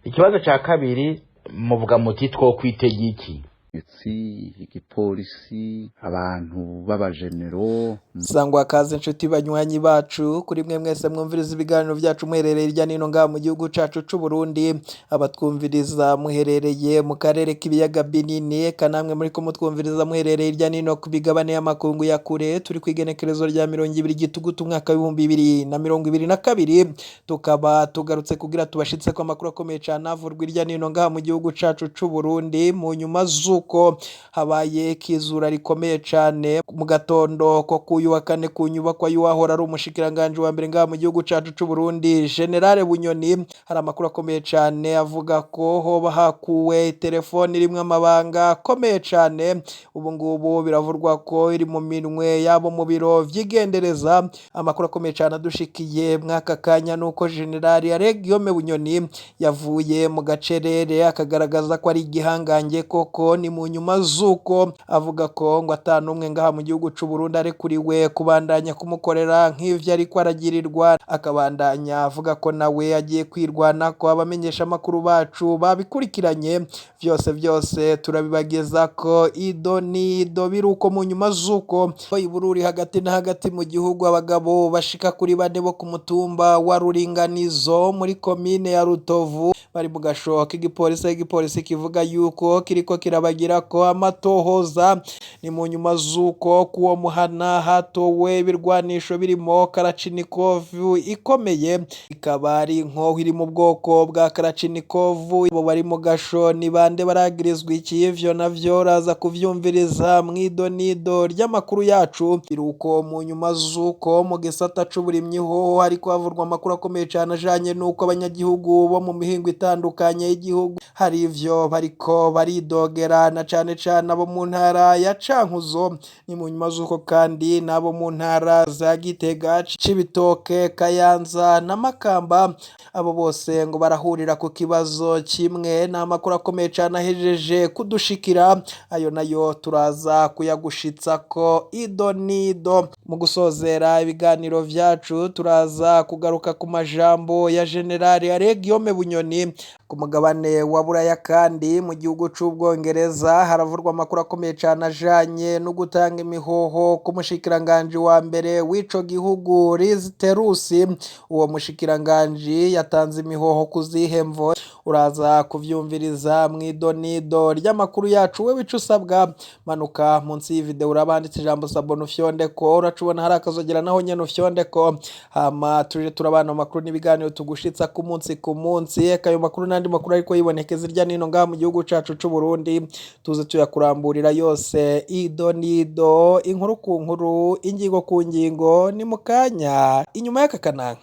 Ikibazo ca kabiri muvuga muti two kwitega iki? Igipolisi, abantu b'abajenero. Sangwa kaze inshuti banywanyi bacu kuri mwe mwese mwumviriza ibiganiro byacu muherereye irya nino ngaha mu gihugu cacu c'u Burundi, abatwumviriza muherereye mu karere k'ibiyaga binini, kanamwe muri ko mutwumviriza muherereye irya nino ku bigabane y'amakungu ya kure. Turi kwigenekerezo rya 20 gitugutu umwaka wa 2022, tukaba tugarutse kugira tubashitse ko amakuru akomeye cyane avurwa irya nino ngaha mu gihugu cacu c'u Burundi. Mu nyuma zuko habaye kizura rikomeye cyane mu gatondo ko kuyu wa kane ku nyubakwa y'uwahora ari umushikiranganje wa mbere ngaha mu gihugu cacu c'u Burundi, General Bunyoni. Hari amakuru akomeye cyane avuga ko hoba hakuwe telefone irimwe amabanga akomeye cyane, ubu ngubu biravurwa ko iri mu minwe yabo mu biro vy'igendereza. Amakuru akomeye cyane adushikiye mwaka kanya nuko General Guillaume Bunyoni yavuye mu gacerere akagaragaza ko ari igihangange koko. Ni mu nyuma zuko avuga ko ngo atanumwe ngaha mu gihugu c'u Burundi arekuriwe kubandanya kumukorera nk'ivyo ariko aragirirwa, akabandanya avuga ko nawe agiye kwirwana ko abamenyesha amakuru bacu babikurikiranye vyose turabibageza ko idonido biruko mu nyuma zuko ibururi hagati na hagati mu gihugu abagabo bashika kuri 4 bo ku mutumba wa Ruringanizo muri komine ya Rutovu bari mu gashoka igipolisi kivuga yuko kiriko kirabagira ko amatohoza. Ni mu nyuma zuko kuwo muhana hatowe ibirwanisho birimo Kalachnikov ikomeye, ikaba ari inkoho iri mu bwoko bwa Kalachnikov. Bo bari mu gasho ni bande baragirizwa iki? Ivyo navyo raza kuvyumviriza mwidonido ry'amakuru yacu. Iruko mu nyuma zuko mu gisata c'uburimyi ho hariko havurwa amakuru akomeye cyane ajanye nuko abanyagihugu bo mu mihingo itandukanye y'igihugu hari ivyo bariko baridogera na cane abo mu ntara ya Cankuzo. Ni mu nyuma zuko kandi nabo mu ntara za Gitega, Cibitoke, Kayanza na Makamba, abo bose ngo barahurira ku kibazo kimwe. N'amakuru akomeye cyane ahejeje kudushikira, ayo nayo turaza kuyagushitsa ko idonido. Mu gusozera ibiganiro vyacu turaza kugaruka ku majambo ya General Guillaume Bunyoni ku mugabane wa Buraya. Kandi mu gihugu c'Ubwongereza haravurwa amakuru akomeye cyane ajanye no gutanga imihoho ku mushikiranganje wa mbere w'ico gihugu Liz Truss. Uwo mushikiranganje yatanze imihoho kuzihemvo, uraza kuvyumviriza mwidonido ry'amakuru yacu. Wewe ico usabwa manuka munsi y'ivideo urabanditse ijambo sabone ufyondeko, uracubona hari akazogera naho nyene ufyondeko, hama tuje turabana amakuru n'ibiganiro tugushitsa ku munsi. Ekayo makuru n'andi makuru ariko yibonekeza irya nino ngaha mu gihugu cacu c'u Burundi, tuze tuyakuramburira yose idonido, inkuru ku nkuru, ingingo ku ngingo. Ni mukanya inyuma y'aka kanaka.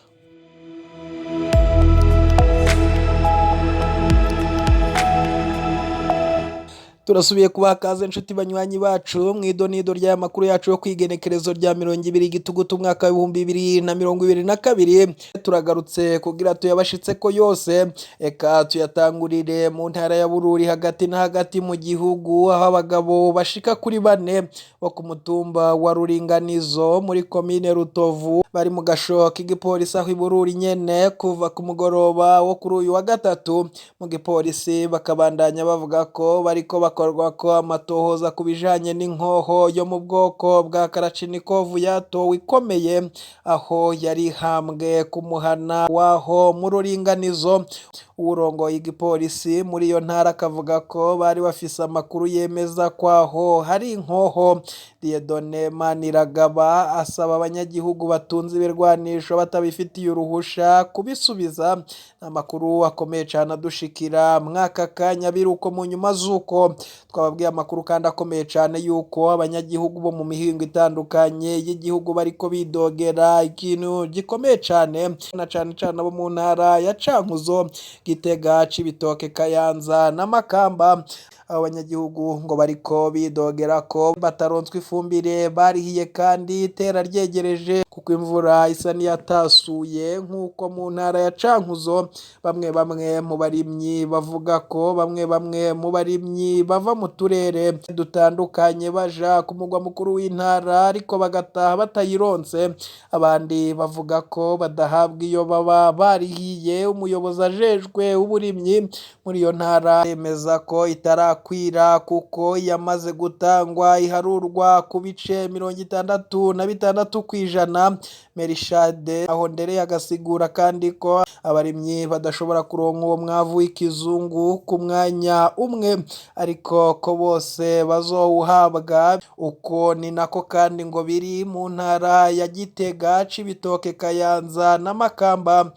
Turasubiye kubakaza inshuti banywanyi bacu mwidonido rya makuru yacu yo kwigenekerezo rya 20 gitugutu umwaka wa 2022. Turagarutse kugira tuyabashitse ko yose. Eka tuyatangurire mu ntara ya Bururi hagati na hagati mu gihugu, aho abagabo bashika kuri 4 bo ku mutumba wa Ruringanizo muri komine Rutovu bari mu gashoka igipolisi aho ibururi nyene kuva ku mugoroba wo kuri uyu wa gatatu. Mu gipolisi bakabandanya bavuga ko bariko bakorwa ko amatohoza kubijanye n'inkoho yo mu bwoko bwa Kalachnikov yatowe ikomeye aho yari hambwe ku muhana waho mu Ruringanizo. Urongoye igipolisi muri iyo ntara akavuga ko bari bafise amakuru yemeza kwaho hari inkoho. Dieudonne Maniragaba asaba abanyagihugu batunze ibirwanisho batabifitiye uruhusha kubisubiza. Amakuru akomeye cyane adushikira mwaka kanya biruko mu nyuma zuko twababwiye amakuru kandi akomeye cyane yuko abanyagihugu bo mu mihingo itandukanye y'igihugu bariko bidogera ikintu gikomeye cyane na cyane abo mu ntara ya Cankuzo, Gitega, Cibitoke, Kayanza na Makamba. Abanyagihugu ngo bariko bidogera ko bataronswe ifumbire barihiye kandi itera ryegereje kuko imvura isa niyatasuye nkuko mu ntara ya Cankuzo. Bamwe mu barimyi bavuga ko bamwe mu barimyi bava mu turere dutandukanye baja ku mugwa mukuru w'intara ariko bagataha batayironse. Abandi bavuga ko badahabwa iyo baba barihiye. Umuyobozi ajejwe ijejwe uburimyi muri iyo ntara yemeza ko itarakwira kuko yamaze gutangwa iharurwa ku bice 66 kw'ijana. Merishade aho ndere agasigura kandi ko abarimyi badashobora kuronka uwo mwavu w'ikizungu ku mwanya umwe ariko ko bose bazowuhabwa. Uko ni nako kandi ngo biri mu ntara ya Gitega, Cibitoke, Kayanza na Makamba.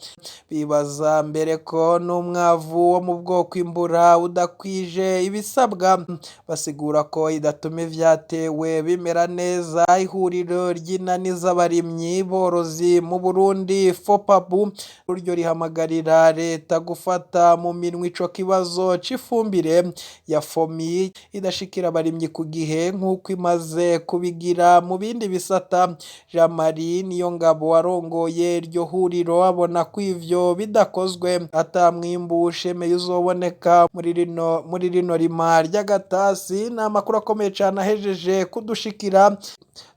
Bibaza mbere ko n'umwavu wo mu bwoko imbura udakwije ibisabwa, basigura ko idatuma vyatewe bimera neza. Ihuriro ry'inani z'abarimyi borozi mu Burundi FOPABU uryo rihamagarira leta gufata mu minwe ico kibazo c'ifumbire ya FOMI idashikira abarimyi ku gihe nk'uko imaze kubigira mu bindi bisata. Jean Marie Niyongabo warongoye iryo huriro abona ko ivyo bidakozwe ata mwimbu ushemeye uzoboneka muri rino rima ry'agatasi. Ni amakuru akomeye cane ahejeje kudushikira.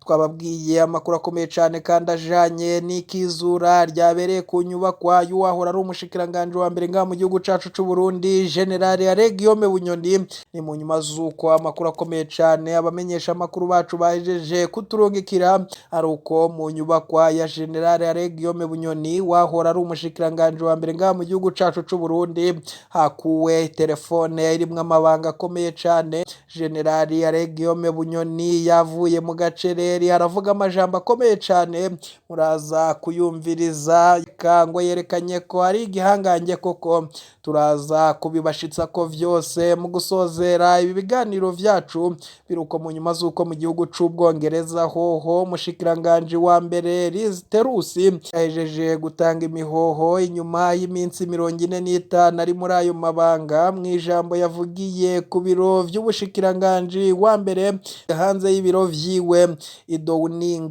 Twababwiye amakuru akomeye cane kandi ajanye n'ikizura ryabereye ku nyubakwa y'uwahora ari umushikiranganje wa mbere ngaha mu gihugu cacu c'u Burundi General Guillaume Bunyoni. Ni mu nyuma zuko amakuru akomeye cane abamenyesha amakuru bacu bahejeje kuturungikira ari uko mu nyubakwa ya General Guillaume Bunyoni wahora ari umushikiranganje wa mbere ngaha mu gihugu cacu c'u Burundi hakuwe telefone irimwo amabanga akomeye cane. General Guillaume Bunyoni yavuye mu gacereri aravuga amajambo akomeye cane, muraza kuyumviriza kango yerekanye ko ari igihangange koko. Turaza kubibashitsa ko vyose mu gusozera ibi biganiro vyacu. Biruko mu nyuma zuko mu gihugu c'Ubwongereza hoho umushikiranganje wa mbere Liz Truss yahejeje gutanga imihoho inyuma y'iminsi 45 ari muri ayo mabanga. Mwijambo yavugiye ku biro vy'ubushikiranganje wa mbere hanze y'ibiro vyiwe Downing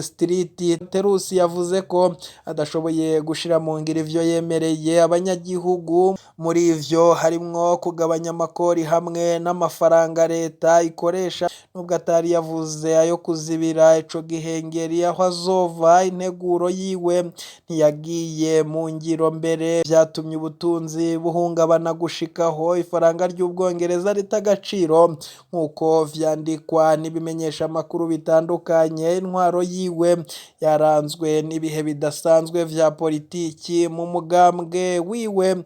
Street, Truss yavuze ko adashoboye gushira mu ngiro ivyo yemereye abanyagihugu. Muri ivyo harimwo kugabanya amakori hamwe n'amafaranga leta ikoresha, nubwo atari yavuze ayo kuzibira ico gihengeri aho azova. Integuro yiwe ntiyagiye mu ngiro mbere vyatumye ubutunzi buhungabana gushikaho ifaranga ry'Ubwongereza ritagaciro nk'uko vyandikwa n'ibimenyesha amakuru bitandukanye. Intwaro yiwe yaranzwe n'ibihe bidasanzwe vya politiki mu mugambwe wiwe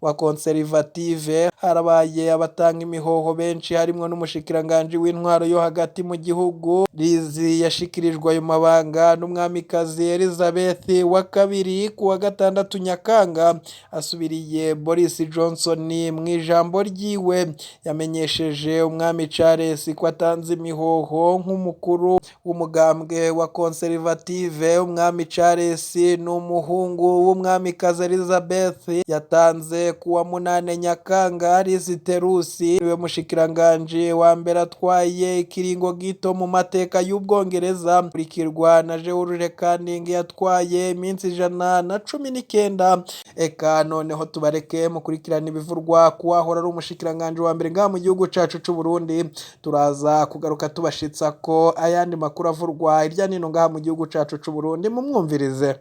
wa Conservative. Harabaye abatanga imihoho benshi harimwo n'umushikiranganje w'intwaro yo hagati mu gihugu. Liz yashikirijwe ayo mabanga n'umwamikazi Elizabeth wa kabiri ku wa 6 Nyakanga asubiriye Boris Johnson. Mwijambo ryiwe yamenyesheje umwami Charles ko atanze imihoho nk'umukuru w'umugambwe wa Conservative. Umwami Charles n'umuhungu w'umwamikazi Elizabeth yatanze kuwa 8 Nyakanga. Liz Truss niwe mushikiranganje wa mbere atwaye ikiringo gito mu mateka y'Ubwongereza, kurikirwa na George Canning yatwaye iminsi 119. Eka noneho tubareke mukurikirana ibivurwa kuwahora ari umushikiranganje wa mbere ngaha mu gihugu cacu c'u Burundi. Turaza kugaruka tubashitsa ko ayandi makuru avurwa irya nino ngaha mu gihugu cacu c'u Burundi. Mumwumvirize.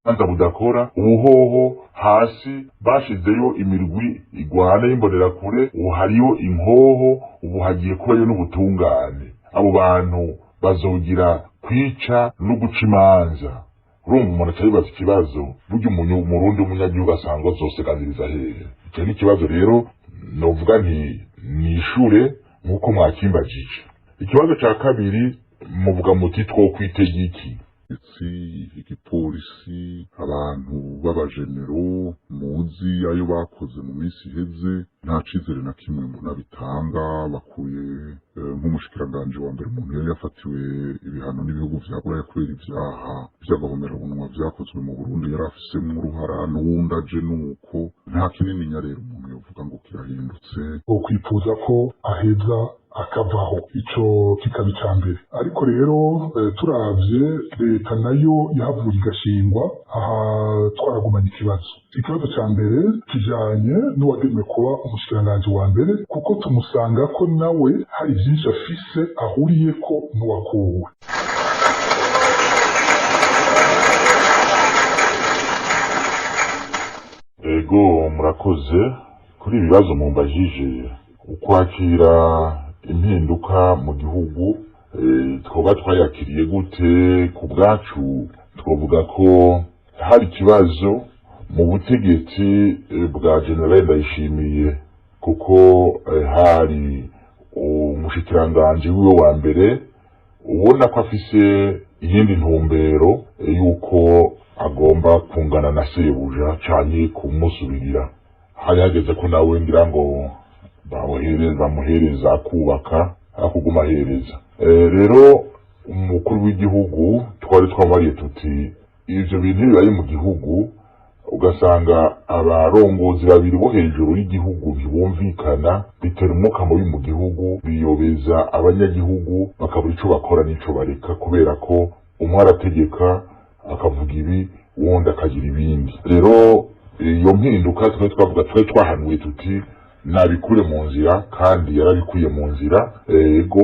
Anda budakora ubuhoho hasi bashizeyo imirwi igwana y'imbonera kure, hariyo inkoho, ubu hagiye kubayo n'ubutungane. Abo bantu bazogira kwica no guca imanza. Urumva umuntu acabibaza ikibazo, burya umurundi w'umunyagihugu asanzwe azoseganiriza hehe? Icyo ni ikibazo rero novuga nti nishure nk'uko mwakimbajije. Ikibazo ca kabiri muvuga muti two kwitega iki? Igipolisi, abantu b'abajenero muzi ayo bakoze mu minsi iheze, nta cizere na kimwe mbona bitanga. Bakuye nk'umushikiranganje wa mbere umuntu yari yafatiwe ibihano n'ibihugu vya Buraya kubera ivyaha vy'agahomerabunwa vyakozwe mu Burundi yari afisemwo uruhara, n'uwundi aje nuko. Nta kinini nya rero umuntu yovuga ngo kirahindutse. Ukwifuza ko aheza akavaho, ico kikaba icambere. Ariko rero turavye leta nayo yahavuye igashingwa. Aha twaragumanye ikibazo ca mbere kijanye n'uwagenewe kuba umushikiranganje wa mbere, kuko tumusanga ko nawe hari vyinshi afise ahuriyeko n'uwakuwe. ego murakoze kuri ibibazo mumbajije ukwakira impinduka mu gihugu twoba twayakiriye gute. ku bwacu twovuga ko hari ikibazo mu butegetsi bwa General Ndayishimiye kuko hari umushikiranganji wiwe wa mbere ubona ko afise iyindi ntumbero yuko agomba kungana na sebuja canke kumusubirira. hari hageze ko nawe ngira ngo bamuhereza kubaka akuguma ahereza. Rero umukuru w'igihugu twari twamariye tuti ivyo bintu bibaye mu gihugu ugasanga abarongozi babiri bo hejuru y'igihugu ntibumvikana bitera umwuka mubi mu gihugu, biyobeza abanyagihugu bakabura ico bakora n'ico bareka kubera ko umwe arategeka akavuga ibi wundi akagira ibindi. rero iyo mpinduka twari twahanuye tuti nabikure mu nzira kandi yarabikuye mu nzira. ego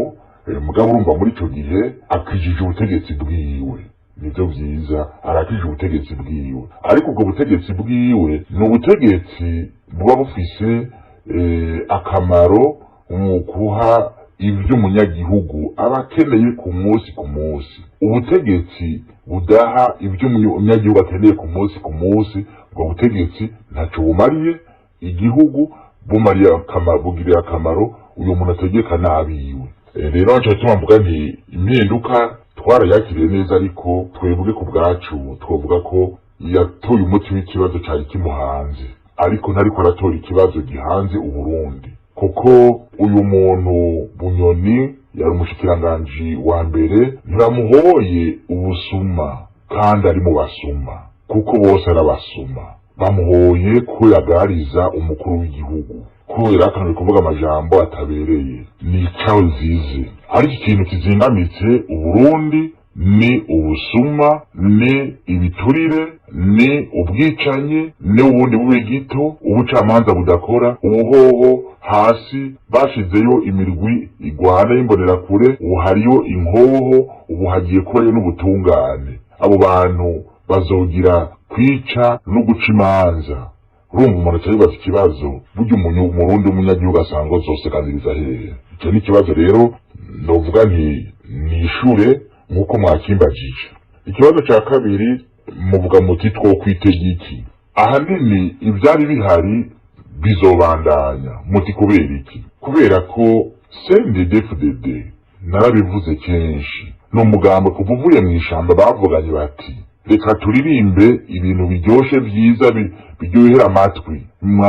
mugabo urumva muri ico gihe akijije ubutegetsi bwiwe, nivyo vyiza, arakije ubutegetsi bwiwe, ariko ubwo butegetsi bwiwe ni ubutegetsi buba bufise akamaro mu kuha ivyo umunyagihugu aba akeneye ku munsi ku munsi. ubutegetsi budaha ivyo umunyagihugu akeneye ku munsi, ubwo butegetsi ntaco bumariye igihugu, bugiriye akamaro uyo muntu ategeka nabiwe. rero nco gituma mvuga nti impinduka twarayakiriye neza, ariko twebwe ku bwacu twovuga ko yatoye umuti w'ikibazo cari kimuhanze, ariko ntariko aratora ikibazo gihanze Uburundi, kuko uyu muntu Bunyoni yari umushikiranganji wa mbere ntiramuhoye ubusuma kandi ari mu basuma, kuko bose arabasuma. bamuhoye ko yagariza umukuru w'igihugu, ko yarakanwe kuvuga amajambo atabereye. ni cawe nzize, ariko ikintu kizingamitse Uburundi ni ubusuma, ni ibiturire, ni ubwicanyi, ni ubundi bube gito, ubucamanza budakora, ubuhoho hasi bashizeyo imirwi igwana y'imbonerakure, ubu hariyo inkoho, ubu hagiye kubayo n'ubutungane. abo bantu bazogira kwica no guca imanza. urumva umuntu acayibaza ikibazo, burya umurundi w'umunyagihugu asanzwe zosekaniriza hehe? icyo ni ikibazo rero novuga nti nishure nk'uko mwakimbajije. ikibazo ca kabiri muvuga muti twokwitega iki? ahanini ivyari bihari bizobandanya. muti kubera iki? kubera ko CNDD-FDD narabivuze kenshi, ni umugambo kuva uvuye mw'ishamba bavuganye bati reka turirimbe ibintu biryoshe vyiza biryohera amatwi.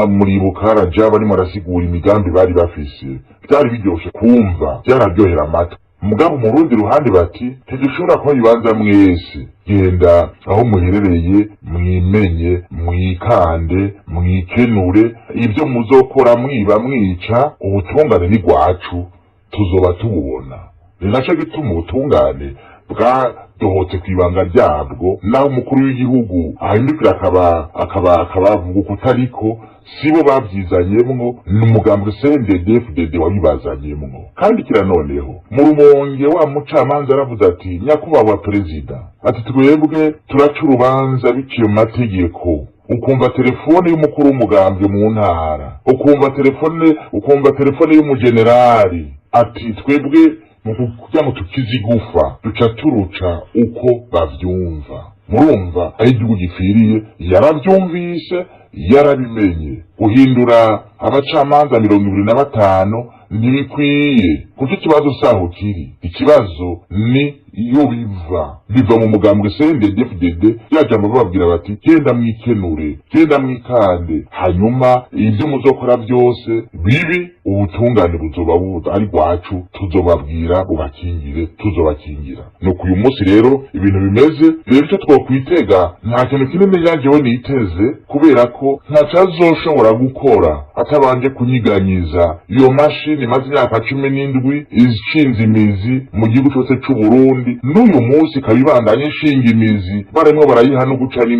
muribuka Rajab arimo arasigura imigambi bari bafise, byari biryoshe kumva, byararyohera amatwi. mugabo mu rundi ruhande bati ntidushobora kuba ibibanza mwese, genda aho muherereye mwimenye, mwikande, mwikenure, ibyo muzokora mwiba mwica, ubutungane ni rwacu tuzoba tububona. ni naco gituma ubutungane bwadohotse kw'ibanga ryabwo, naho umukuru w'igihugu ahindukira akabavuga uko utariko, sibo bavyizanyemwo, ni umugambi CNDD-FDD wabibazanyemwo. kandi kira noneho mu Rumonge wa mucamanza aravuze ati nyakubahwa perezida, ati twebwe turaca urubanza biciye mu mategeko. ukumva telefone y'umukuru w'umugambi mu ntara, ukumva telefone y'umugenerali, ati twebwe kugira ngo tukize igufa duca turuca uko bavyumva. murumva aho igihugu gipfiriye yaravyumvise, yarabimenye. guhindura abacamanza 25 ntibikwiye, kuko ikibazo saho kiri. ikibazo ni iyo biva mu mugambwe CNDD-FDD, yajambo bababwira bati genda mwikenure, genda mwikande, hanyuma ibyo muzokora byose bibi ubutungane buzoba buza ari rwacu, tuzobabwira bubakingire, tuzobakingira. nuko uyu munsi rero ibintu bimeze rero, icyo twokwitega nta kintu kinini yanjewe niteze, kubera ko ntacazoshobora gukora atabanje kunyiganyiza iyo mashini maze imyaka 17 ishinze imizi mu gihugu cyose c'Uburundi. n'uyu munsi kabibandanye ishinga imizi, baremwe barayiha no gucira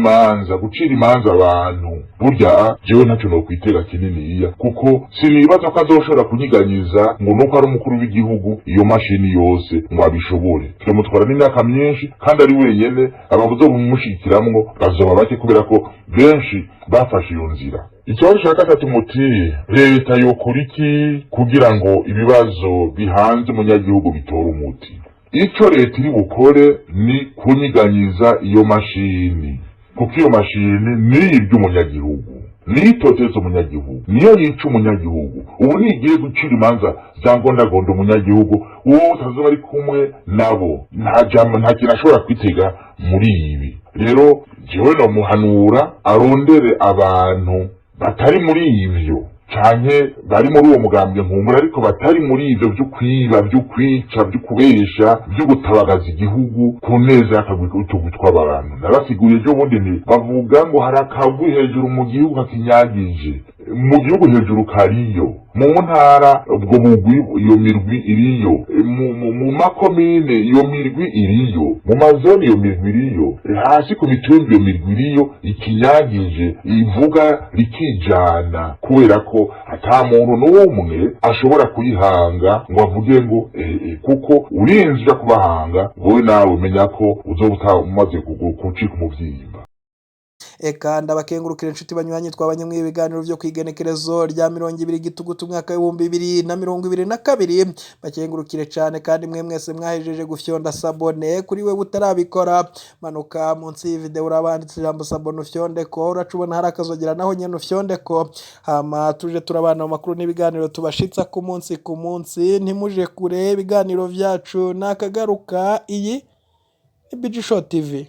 imanza abantu. burya jewe ntaco nokwitega kininiya, kuko sinibaza ko azoshobora kunyiganyiza ngo nuko ari umukuru w'igihugu iyo mashini yose ngo abishobore. turamutwara n'imyaka myinshi kandi ari wenyene, ababuzo bumushyikiramwo bazoba bake, kubera ko benshi bafashe iyo nzira. Ikibazo cya gatatu muti leta yokora iki kugira ngo ibibazo bihanze umunyagihugu bitora umuti? Icyo leta iri bukore ni kunyiganyiza iyo mashini, kuko iyo mashini ni iby'umunyagihugu, nitoteza umunyagihugu, niyo yica umunyagihugu. Ubu nigiye gucira imanza za ngondagondo umunyagihugu, uwo utazoba ari kumwe nabo nta kintu ashobora kwitega muri ibi. Rero jewe no muhanura arondere abantu batari muri ivyo canke bari muri uwo mugambwe nkumbura, ariko batari muri ivyo vyo kwiba, vyo kwica, vyo kubesha, vyo gutabagaza igihugu ku neza y'akagwi tw'abantu. Narasiguye ejo bundi bavuga ngo hari akagwi hejuru mu gihugu kakinyagije, mu gihugu hejuru kariyo, mu ntara ubwo bugwi iyo mirwi iriyo, mu makomine iyo mirwi iriyo, mu mazoni iyo mirwi iriyo, hasi ku mitumbi iyo mirwi iriyo, ikinyagije ivuga rikijana, kubera ko ata muntu n'umwe ashobora kuyihanga ngo avuge ngo kuko urinzi uja kubahanga wowe nawe menya ko uzoba umaze kucika umuvyimba. Eka ndabakengurukira inshuti banywanyi twabanye mu ibiganiro byo kwigenekerezo rya 20 gitugutu mwaka wa 2022. Bakengurukire cyane kandi mwe mwese mwahejeje gufyonda sabone. Kuri we utarabikora manuka munsi y'video urabanditse ijambo sabone ufyonde ko, uracubona hari akazogera naho nyene ufyonde ko. Hama tuje turabana mu makuru n'ibiganiro tubashitsa ku munsi. Ntimuje kure ibiganiro vyacu nakagaruka. Iyi BG Show TV.